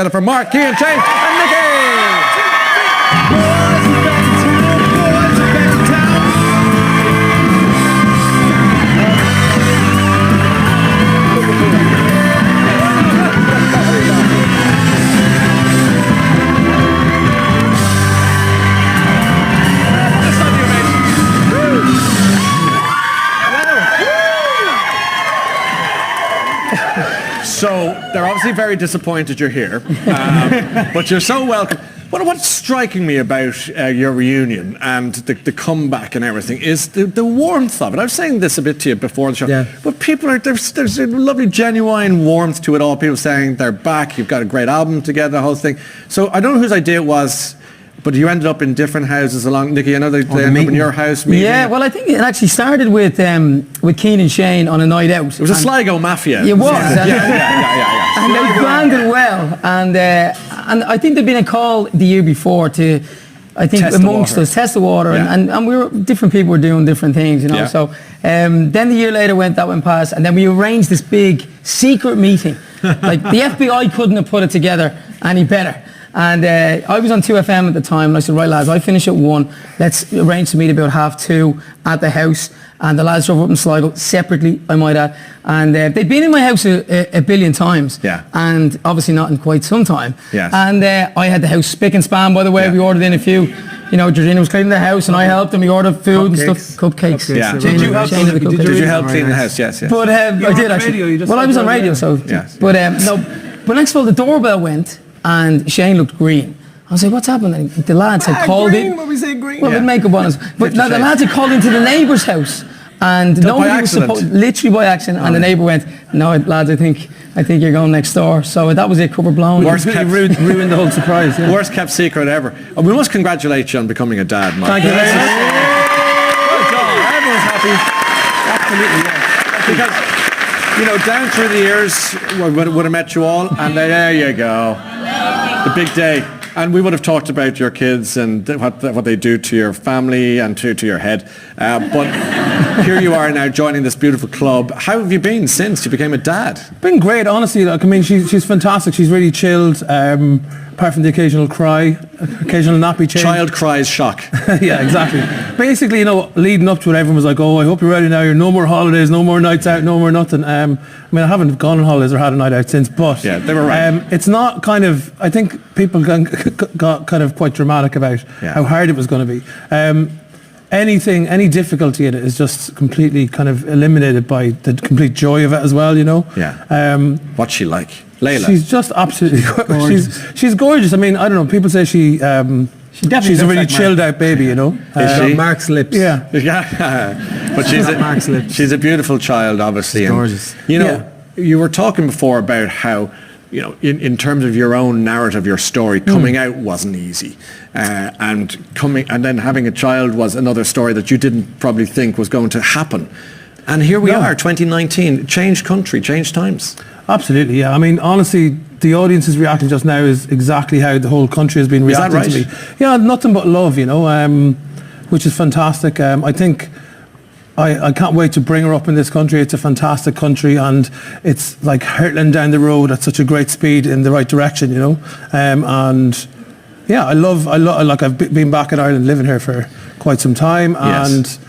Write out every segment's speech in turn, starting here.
For Mark, Cian, Shane, and Nikki! So they're obviously very disappointed you're here, but you're so welcome. What's striking me about your reunion and the comeback and everything is the warmth of it. I was saying this a bit to you before the show, but there's a lovely genuine warmth to it all. People saying they're back, you've got a great album together, the whole thing. So I don't know whose idea it was, but you ended up in different houses along. Nikki, I know they ended up in your house meeting. Yeah, well, I think it actually started with Cian and Shane on a night out. It was a Sligo mafia. It was. Yeah. And they planned it well. And I think there'd been a call the year before to, I think, test amongst us, test the water. Yeah. And we were, different people were doing different things, you know. Yeah. So then the year later went past. And then we arranged this big secret meeting. Like the FBI couldn't have put it together any better. And I was on 2FM at the time, and I said, right lads, I finish at 1, let's arrange to meet about 2:30 at the house. And the lads drove up in Sligo separately, I might add, and they'd been in my house a billion times, and obviously not in quite some time. Yes. And I had the house spick and span, by the way. We ordered in a few, you know, Georgina was cleaning the house and I helped, and we ordered food and stuff. Cupcakes. Yeah. Did you help clean the house? Yes. But I did actually. Well, I was on radio, so. Yes. But no, but next of all, the doorbell went, and Shane looked green. I was like, what's happening? The lads had called in. When we say green. Well, with makeup on us. But no, the lads had called into the neighbour's house. And nobody was supposed, literally by accident, and the neighbour went, no, lads, I think you're going next door. So that was it, cover blown. Ruined the whole surprise. Yeah. Worst kept secret ever. And we must congratulate you on becoming a dad, Mike. Thank you very much. Everyone's happy. Absolutely, yeah. Because, you know, down through the years, we would have met you all, and there you go. The big day. And we would have talked about your kids and what they do to your family and to your head. But here you are now joining this beautiful club. How have you been since you became a dad? Been great, honestly. Like, I mean, she's fantastic. She's really chilled. Apart from the occasional cry, occasional nappy change. Child cries shock. Yeah, exactly. Basically, you know, leading up to it, everyone was like, oh, I hope you're ready now. You're no more holidays, no more nights out, no more nothing. I mean, I haven't gone on holidays or had a night out since, but yeah, they were right. It's not kind of, I think people got kind of quite dramatic about how hard it was going to be. Any difficulty in it is just completely kind of eliminated by the complete joy of it as well, you know. Yeah. What's she like? Layla. She's just absolutely gorgeous. She's gorgeous. I mean, I don't know. People say she's a really chilled out baby, you know. Is she? Mark's lips. Yeah. But Mark's lips. She's a beautiful child, obviously. She's gorgeous. You know, you were talking before about how, you know, in terms of your own narrative, your story, coming out wasn't easy. And then having a child was another story that you didn't probably think was going to happen. And here we are, 2019, changed country, changed times. Absolutely, yeah. I mean, honestly, the audience's reaction just now is exactly how the whole country has been reacting to me. Yeah, nothing but love, you know, which is fantastic. I think I can't wait to bring her up in this country. It's a fantastic country, and it's like hurtling down the road at such a great speed in the right direction, you know. And yeah, I love. Like, I've been back in Ireland, living here for quite some time, and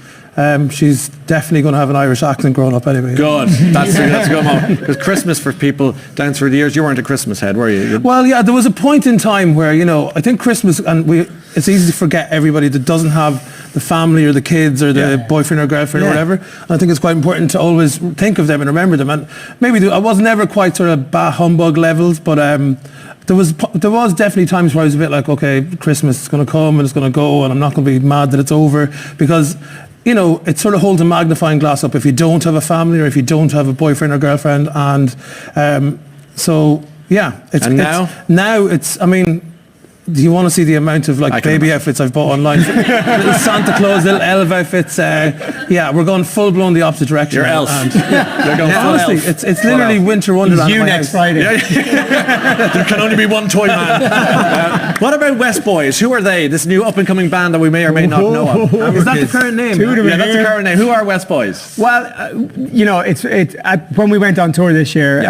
she's definitely going to have an Irish accent growing up anyway. Good. That's a good moment. Because Christmas for people down through the years, you weren't a Christmas head, were you? Well, yeah, there was a point in time where, you know, I think Christmas, and it's easy to forget everybody that doesn't have the family or the kids or the boyfriend or girlfriend or whatever. And I think it's quite important to always think of them and remember them. And maybe I was never quite sort of bah humbug levels, but there was definitely times where I was a bit like, okay, Christmas is going to come and it's going to go, and I'm not going to be mad that it's over, because, you know, it sort of holds a magnifying glass up if you don't have a family or if you don't have a boyfriend or girlfriend. And so, yeah. Now, I mean, do you want to see the amount of like baby outfits I've bought online? Little Santa Claus, little elf outfits. Yeah, we're going full blown the opposite direction. You're elf. You're going full honestly, elf. it's literally winter wonderland. You next Friday. There can only be one toy man. What about West Boys? Who are they? This new up and coming band that we may or may not know of. Is that the current name? Yeah, that's the current name. Who are West Boys? Well, you know, when we went on tour this year,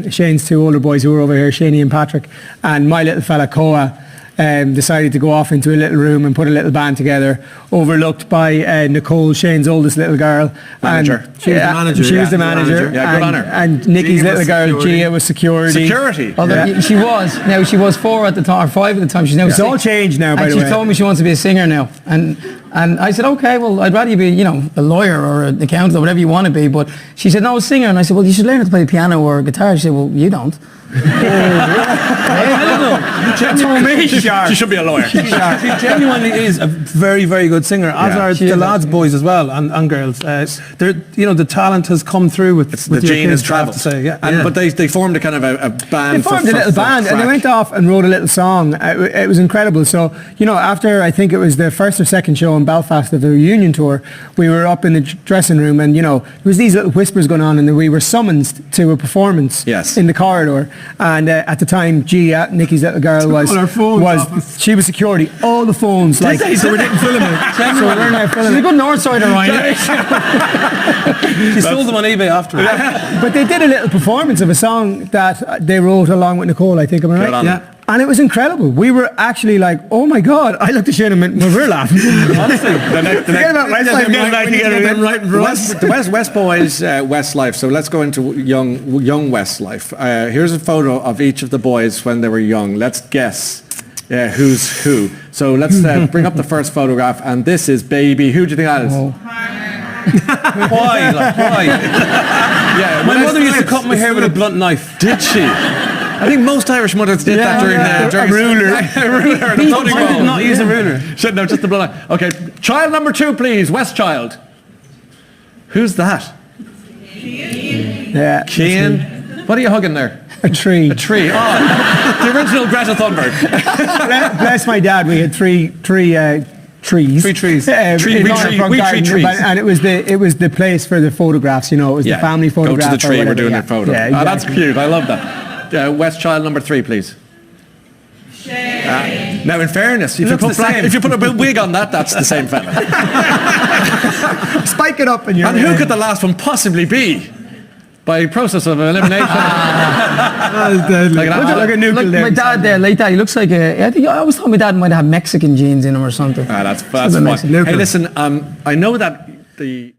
Shane's two older boys who were over here, Shaney and Patrick, and my little fella Koa, decided to go off into a little room and put a little band together, overlooked by Nicole, Shane's oldest little girl. Manager. She was the manager. She was the manager. Yeah, good on her. And Nikki's little girl, Gia, was security. Security? Although she was. Now, she was 4 at the time, or 5 at the time. She's now 6. It's all changed now, by the way. And she told me she wants to be a singer now. And I said, okay, well, I'd rather you be, you know, a lawyer or an accountant or whatever you want to be. But she said, no, a singer. And I said, well, you should learn how to play the piano or guitar. She said, well, you don't. I don't know. She told me She should be a lawyer. She genuinely is a very, very good singer, as are the lads, boys as well, and girls. The talent has come through with the gene has kids, I have travelled. to say, But they formed a kind of a band. They formed a little band and they went off and wrote a little song. It was incredible. So, you know, after I think it was the first or second show in Belfast of the reunion tour, we were up in the dressing room and, you know, there was these little whispers going on and we were summoned to a performance in the corridor. And at the time, Gia, Nikki's little girl, she was security. All the phones, like, so we didn't film it. So we weren't now filming it. She's a good North Sider, right? She sold them on eBay afterwards. But they did a little performance of a song that they wrote along with Nicole, I think, am I right? Yeah. And it was incredible. We were actually like, oh my God. I looked at Shane and we were laughing. Honestly. Forget about Westlife. The West Boys, Westlife. So let's go into young Westlife. Here's a photo of each of the boys when they were young. Let's guess who's who. So let's bring up the first photograph. And this is baby. Who do you think that is? Why? Like, why? Yeah, my mother used to cut my hair with a blunt knife. Did she? I think most Irish mothers did that during a ruler. I did not use a ruler. No, just the blood. Okay, child number 2, please. West child. Who's that? Yeah. Cian. What are you hugging there? A tree. A tree. Oh, the original Greta Thunberg. Bless my dad. We had three trees. 3 trees. Tree trees. And it was the place for the photographs. You know, it was the family photograph. Go to the tree. We're doing your photo. Yeah, exactly. That's cute. I love that. West child number 3, please. Now, in fairness, if you put a wig on that, that's the same fella. Spike it up in your. And who could the last one possibly be? By process of elimination. Like a nuclear. My dad there, like that. He looks like I think I always thought my dad might have Mexican genes in him or something. That's fun. Hey, listen, I know that the